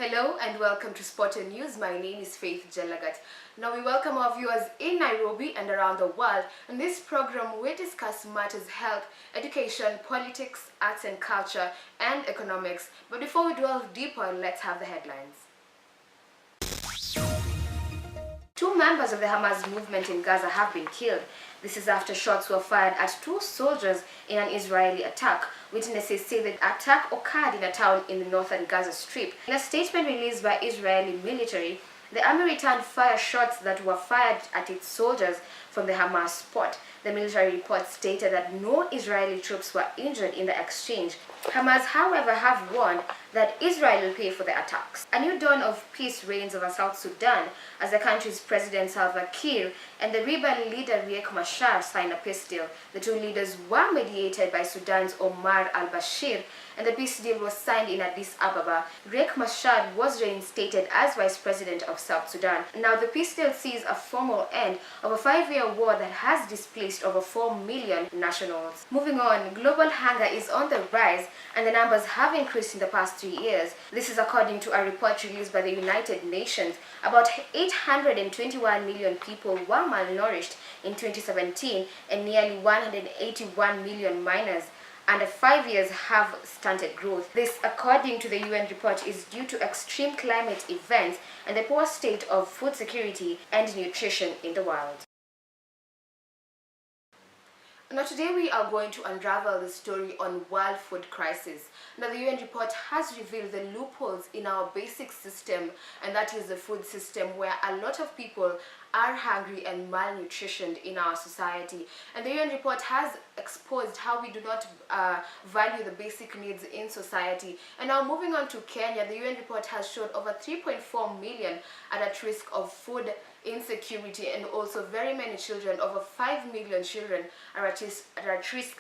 Hello and welcome to Spotted News. My name is Faith JELAGAT. Now we welcome our viewers in Nairobi and around the world. In this program, we discuss matters health, education, politics, arts and culture, and economics. But before we delve deeper, let's have the headlines. Two members of the Hamas movement in Gaza have been killed. This is after shots were fired at two soldiers in an Israeli attack. Witnesses say the attack occurred in a town in the northern Gaza Strip. In a statement released by Israeli military, the army returned fire shots that were fired at its soldiers from the Hamas spot. The military report stated that no Israeli troops were injured in the exchange. Hamas, however, have warned that Israel will pay for the attacks. A new dawn of peace reigns over South Sudan as the country's President Salva Kiir and the rebel leader Riek Machar signed a peace deal. The two leaders were mediated by Sudan's Omar al-Bashir, and the peace deal was signed in Addis Ababa. Riek Machar was reinstated as Vice President of South Sudan. Now, the peace deal sees a formal end of a 5-year war that has displaced over 4 million nationals. Moving on, global hunger is on the rise and the numbers have increased in the past 3 years. This is according to a report released by the United Nations. About 821 million people were malnourished in 2017 and nearly 181 million minors under 5 years have stunted growth. This, according to the UN report, is due to extreme climate events and the poor state of food security and nutrition in the world. Now today we are going to unravel the story on world food crisis. Now the UN report has revealed the loopholes in our basic system, and that is the food system, where a lot of people are hungry and malnutritioned in our society. And the UN report has exposed how we do not value the basic needs in society. And now moving on to Kenya, the UN report has shown over 3.4 million are at risk of food insecurity, and also very many children, over 5 million children are at risk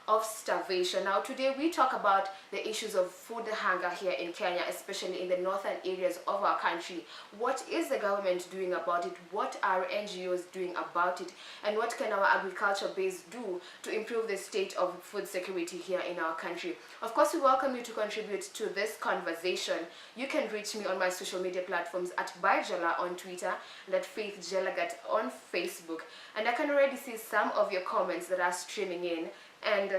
of starvation. Now today we talk about the issues of food hunger here in Kenya, especially in the northern areas of our country. What is the government doing about it? What are NGOs doing about it? And what can our agriculture base do to improve the state of food security here in our country? Of course, we welcome you to contribute to this conversation. You can reach me on my social media platforms at ByJela on Twitter and at Faith JELAGAT on Facebook. And I can already see some of your comments that are streaming in. And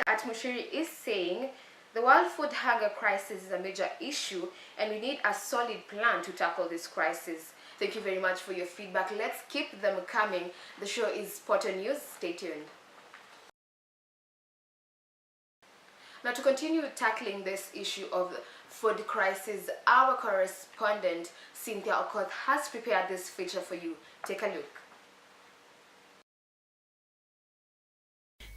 Atmushiri is saying, the world food hunger crisis is a major issue and we need a solid plan to tackle this crisis. Thank you very much for your feedback. Let's keep them coming. The show is Spotted News. Stay tuned. Now, to continue tackling this issue of food crisis, our correspondent Cynthia Okoth has prepared this feature for you. Take a look.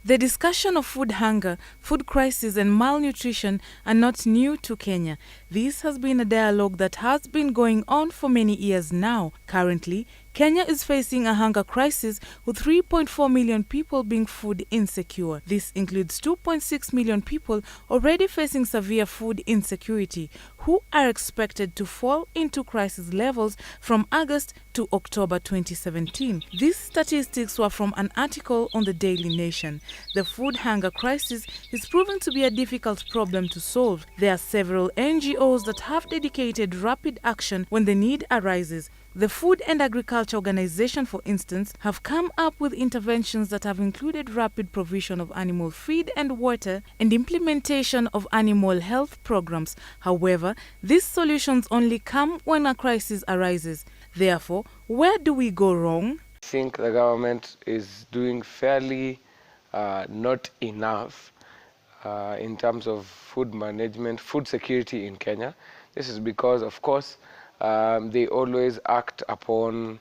The discussion of food hunger, food crisis and malnutrition are not new to Kenya. This has been a dialogue that has been going on for many years now. Currently, Kenya is facing a hunger crisis with 3.4 million people being food insecure. This includes 2.6 million people already facing severe food insecurity, who are expected to fall into crisis levels from August to October 2017. These statistics were from an article on the Daily Nation. The food hunger crisis is proving to be a difficult problem to solve. There are several NGOs that have dedicated rapid action when the need arises. The Food and Agriculture Organization, for instance, have come up with interventions that have included rapid provision of animal feed and water and implementation of animal health programs. However, these solutions only come when a crisis arises. Therefore, where do we go wrong? I think the government is doing fairly not enough in terms of food management, food security in Kenya. This is because, of course, they always act upon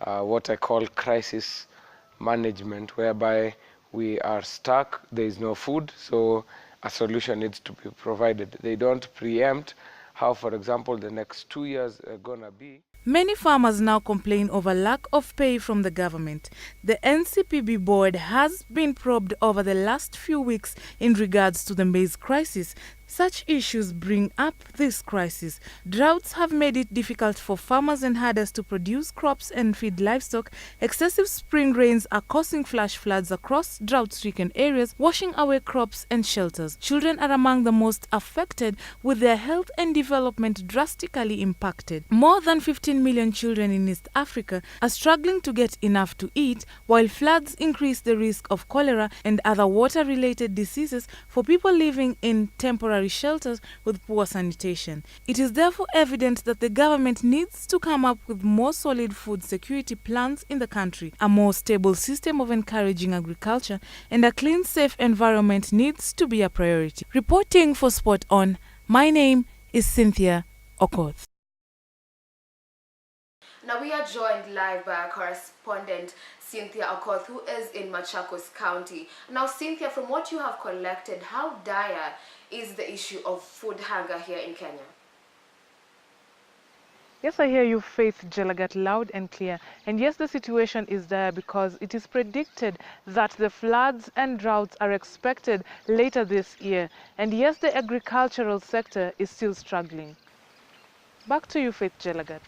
what I call crisis management, whereby we are stuck, there is no food, so a solution needs to be provided. They don't preempt how, for example, the next 2 years are gonna be. Many farmers now complain over lack of pay from the government. The NCPB board has been probed over the last few weeks in regards to the maize crisis. Such issues bring up this crisis. Droughts have made it difficult for farmers and herders to produce crops and feed livestock. Excessive spring rains are causing flash floods across drought-stricken areas, washing away crops and shelters. Children are among the most affected, with their health and development drastically impacted. More than 15 million children in East Africa are struggling to get enough to eat, while floods increase the risk of cholera and other water-related diseases for people living in temporary shelters with poor sanitation. It is therefore evident that the government needs to come up with more solid food security plans in the country. A more stable system of encouraging agriculture and a clean, safe environment needs to be a priority. Reporting for Spot On, my name is Cynthia Okoth. Now we are joined live by our correspondent Cynthia Okoth, who is in Machakos County. Now Cynthia, from what you have collected, how dire is the issue of food hunger here in Kenya? Yes, I hear you, Faith JELAGAT, loud and clear. And yes, the situation is there because it is predicted that the floods and droughts are expected later this year. And yes, the agricultural sector is still struggling. Back to you, Faith JELAGAT.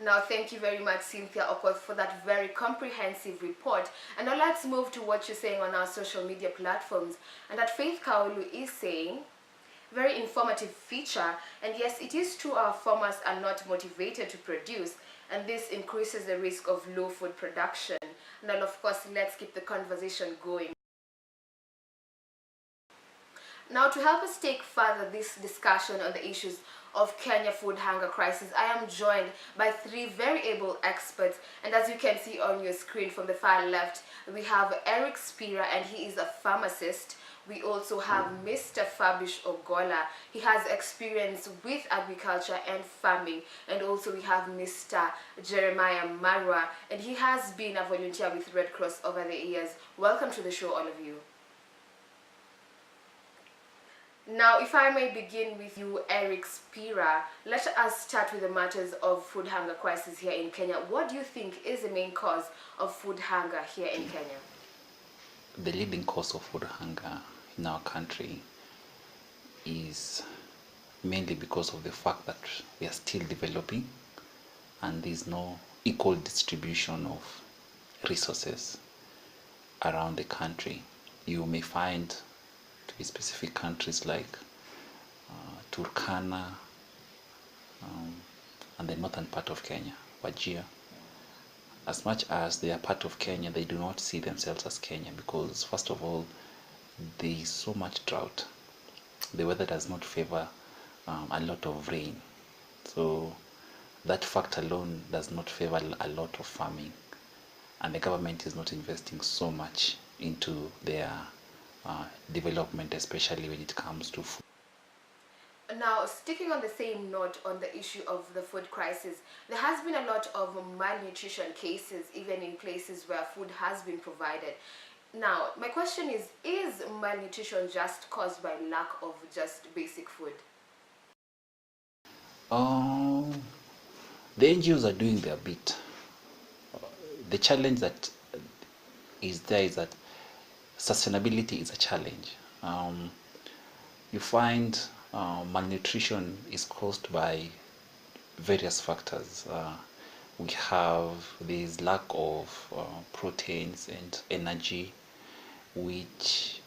Now, thank you very much, Cynthia Okoth, for that very comprehensive report. And now let's move to what you're saying on our social media platforms. And that Faith Kaulu is saying, very informative feature. And yes, it is true our farmers are not motivated to produce, and this increases the risk of low food production. Now, of course, let's keep the conversation going. Now, to help us take further this discussion on the issues of Kenya food hunger crisis, I am joined by three very able experts. And as you can see on your screen from the far left, we have Eric Spira, and he is a pharmacist. We also have Mr. Fabish Ogola. He has experience with agriculture and farming. And also we have Mr. Jeremiah Marwa, and he has been a volunteer with Red Cross over the years. Welcome to the show, all of you. Now, if I may begin with you, Eric Spira, let us start with the matters of food hunger crisis here in Kenya. What do you think is the main cause of food hunger here in Kenya? The leading cause of food hunger in our country is mainly because of the fact that we are still developing and there is no equal distribution of resources around the country. You may find to be specific countries like Turkana and the northern part of Kenya, Wajir. As much as they are part of Kenya, they do not see themselves as Kenya because, first of all, there is so much drought. The weather does not favor a lot of rain. So that fact alone does not favor a lot of farming. And the government is not investing so much into their development, especially when it comes to food. Now, sticking on the same note on the issue of the food crisis, there has been a lot of malnutrition cases, even in places where food has been provided. Now, my question is malnutrition just caused by lack of just basic food? The NGOs are doing their bit. The challenge that is there is that sustainability is a challenge. You find malnutrition is caused by various factors. We have this lack of proteins and energy, which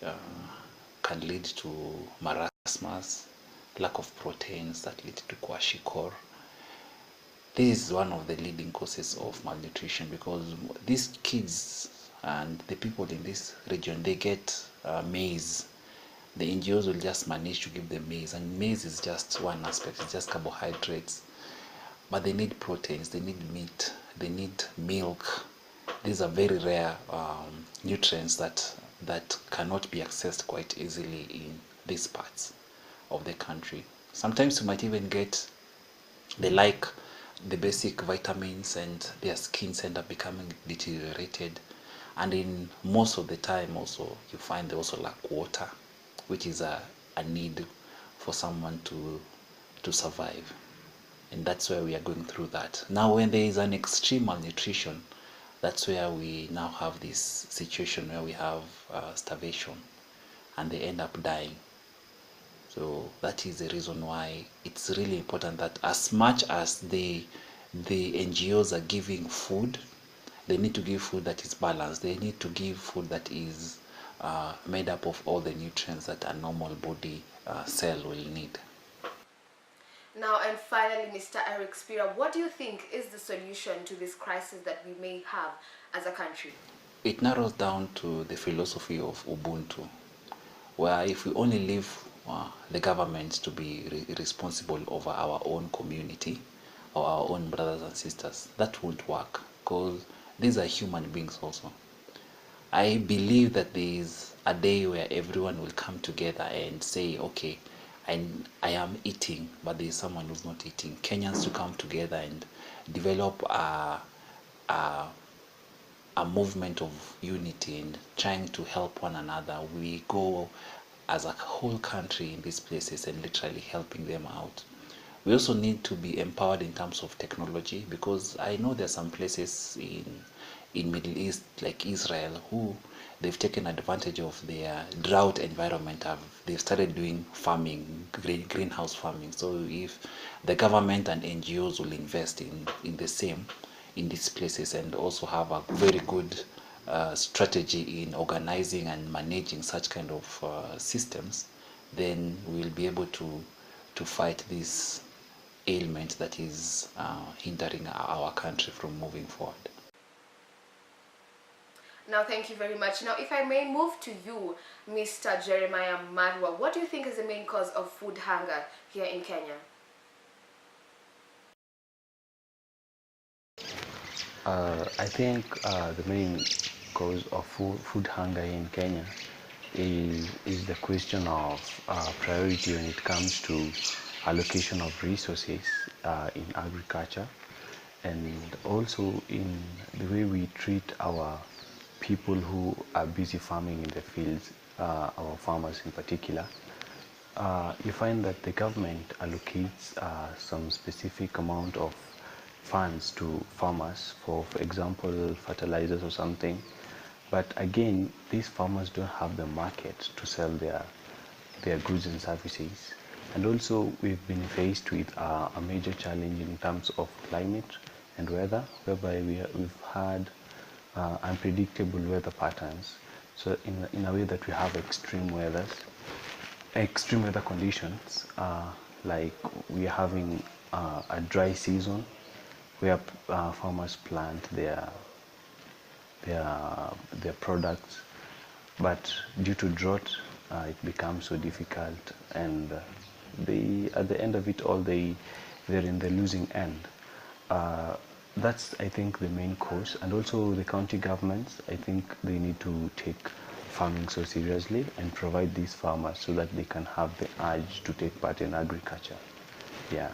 can lead to marasmus, lack of proteins that lead to kwashiorkor. This is one of the leading causes of malnutrition because these kids and the people in this region, they get maize. The NGOs will just manage to give them maize, and maize is just one aspect, it's just carbohydrates. But they need proteins, they need meat, they need milk. These are very rare nutrients that cannot be accessed quite easily in these parts of the country. Sometimes you might even get the basic vitamins and their skins end up becoming deteriorated. And in most of the time also, you find they also lack water, which is a need for someone to survive. And that's where we are going through that. Now, when there is an extreme malnutrition, that's where we now have this situation where we have starvation. and they end up dying. So that is the reason why it's really important that as much as the NGOs are giving food, they need to give food that is balanced. They need to give food that is made up of all the nutrients that a normal body cell will need. Now, and finally, Mr. Eric Spira, what do you think is the solution to this crisis that we may have as a country? It narrows down to the philosophy of Ubuntu, where if we only leave the government to be responsible over our own community or our own brothers and sisters, that won't work, because these are human beings also. I believe that there is a day where everyone will come together and say, okay, I am eating, but there is someone who's not eating. Kenyans to come together and develop a movement of unity and trying to help one another. We go as a whole country in these places and literally helping them out. We also need to be empowered in terms of technology, because I know there are some places in Middle East like Israel who they've taken advantage of their drought environment. They've started doing farming, greenhouse farming. So if the government and NGOs will invest in the same in these places and also have a very good strategy in organizing and managing such kind of systems, then we'll be able to fight this ailment that is hindering our country from moving forward. Now, thank you very much. Now, if I may move to you, Mr. Jeremiah Marwa, what do you think is the main cause of food hunger here in Kenya? I think the main cause of food hunger in Kenya is the question of priority when it comes to allocation of resources in agriculture, and also in the way we treat our people who are busy farming in the fields, our farmers in particular. You find that the government allocates some specific amount of funds to farmers for example, fertilizers or something. But again, these farmers don't have the market to sell their goods and services. And also, we've been faced with a major challenge in terms of climate and weather, whereby we've had unpredictable weather patterns. So in a way that we have extreme weather conditions, like we are having a dry season where farmers plant their products, but due to drought, it becomes so difficult, and at the end of it all, they're in the losing end. That's, I think, the main cause. And also the county governments, I think they need to take farming so seriously and provide these farmers so that they can have the urge to take part in agriculture. Yeah.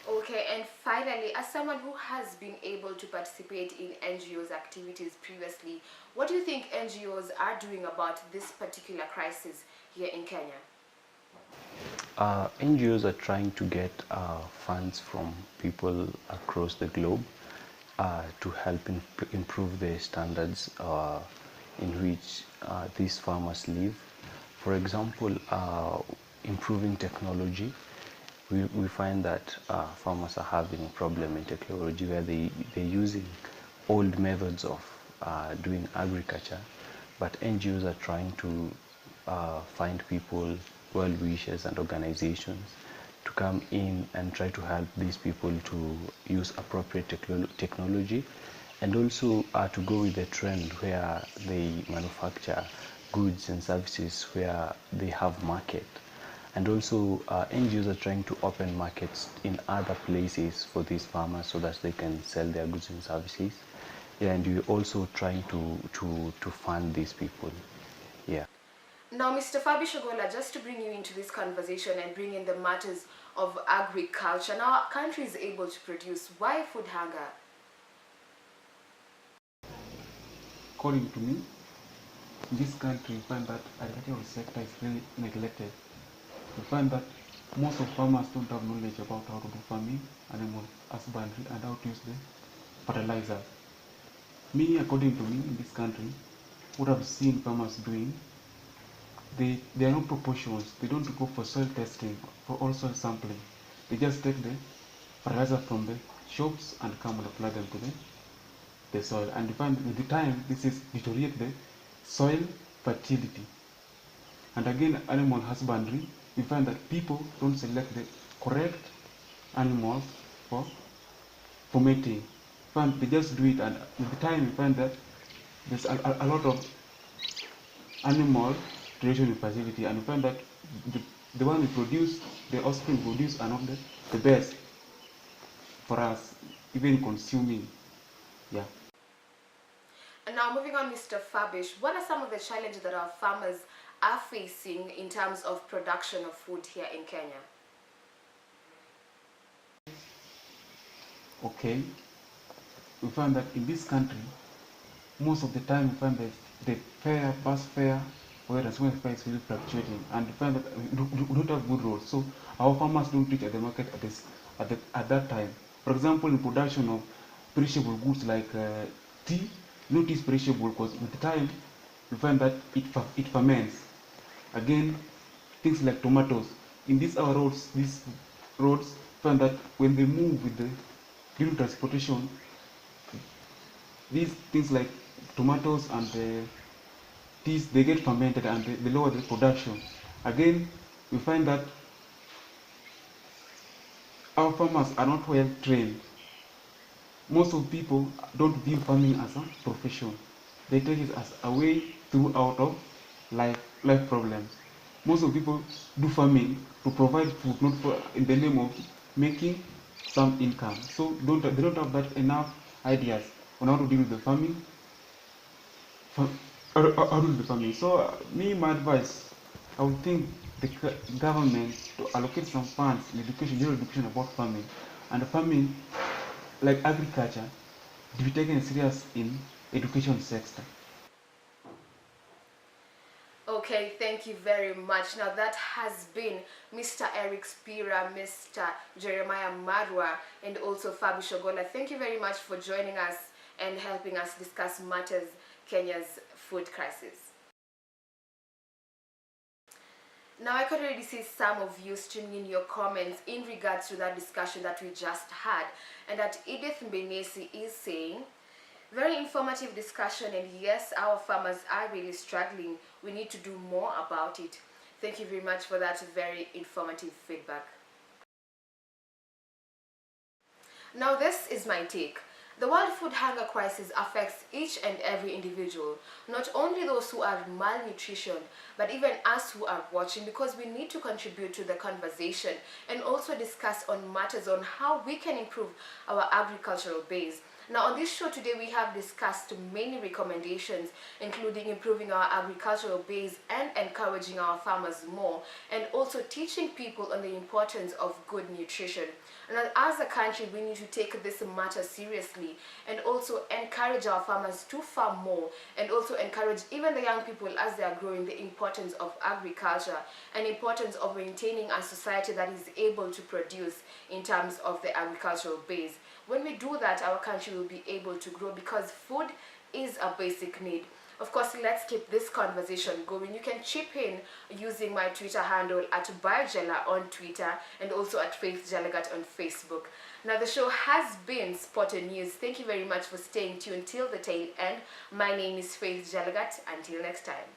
Okay, and finally, as someone who has been able to participate in NGOs activities previously, what do you think NGOs are doing about this particular crisis here in Kenya? NGOs are trying to get funds from people across the globe to help improve the standards in which these farmers live. For example, improving technology. We find that farmers are having a problem in technology where they're using old methods of doing agriculture, but NGOs are trying to find people, well-wishers and organizations to come in and try to help these people to use appropriate technology, and also to go with the trend where they manufacture goods and services where they have market. And also NGOs are trying to open markets in other places for these farmers so that they can sell their goods and services. Yeah, and we're also trying to fund these people. Yeah. Now, Mr. Fabi Shogola, just to bring you into this conversation and bring in the matters of agriculture. Now, our country is able to produce. Why food hunger? According to me, in this country, we find that agricultural sector is really neglected. We find that most of farmers don't have knowledge about how to do farming, animal husbandry, and how to use the fertilizers. Me, according to me, in this country, what I've seen farmers doing, there are no proportions. They don't go for soil testing, for all soil sampling. They just take the fertilizer from the shops and come and apply them to the soil. And you find with the time, this is deteriorate the soil fertility. And again, animal husbandry, we find that people don't select the correct animals for mating. They just do it, and with the time we find that there's a lot of animal creation facility, and we find that the one we produce, the offspring produce are not the best for us, even consuming. Yeah. And now moving on, Mr. Fabish, what are some of the challenges that our farmers are facing in terms of production of food here in Kenya? Okay, we find that in this country, most of the time we find that the bus fare, or the transport fare is really fluctuating, and we find that we don't have good roads, so our farmers don't reach at the market at that time. For example, in production of perishable goods like tea, tea is perishable because with the time we find that it ferments. Again, things like tomatoes. In these roads find that when they move with the during transportation, these things like tomatoes and teas, they get fermented and they lower the production. Again, we find that our farmers are not well trained. Most of people don't view farming as a profession. They take it as a way through out of life problems. Most of people do farming to provide food, not for in the name of making some income. So they don't have that enough ideas on how to deal with the farming. So me, my advice, I would think the government to allocate some funds in education, general education about farming, and farming, like agriculture, to be taken serious in education sector. Okay, thank you very much. Now that has been Mr. Eric Spira, Mr. Jeremiah Marwa, and also Fabi Shogola. Thank you very much for joining us and helping us discuss matters Kenya's food crisis. Now I could already see some of you streaming in your comments in regards to that discussion that we just had, and that Edith Mbenesi is saying, very informative discussion, and yes, our farmers are really struggling. We need to do more about it. Thank you very much for that very informative feedback. Now this is my take. The world food hunger crisis affects each and every individual, not only those who are malnutrition, but even us who are watching, because we need to contribute to the conversation and also discuss on matters on how we can improve our agricultural base. Now on this show today we have discussed many recommendations, including improving our agricultural base and encouraging our farmers more, and also teaching people on the importance of good nutrition. And as a country, we need to take this matter seriously and also encourage our farmers to farm more, and also encourage even the young people as they are growing the importance of agriculture and importance of maintaining a society that is able to produce in terms of the agricultural base. When we do that, our country will be able to grow, because food is a basic need. Of course, let's keep this conversation going. You can chip in using my Twitter handle at BioJela on Twitter, and also at Faith JELAGAT on Facebook. Now the show has been Spotted News. Thank you very much for staying tuned till the tail end. My name is Faith JELAGAT. Until next time.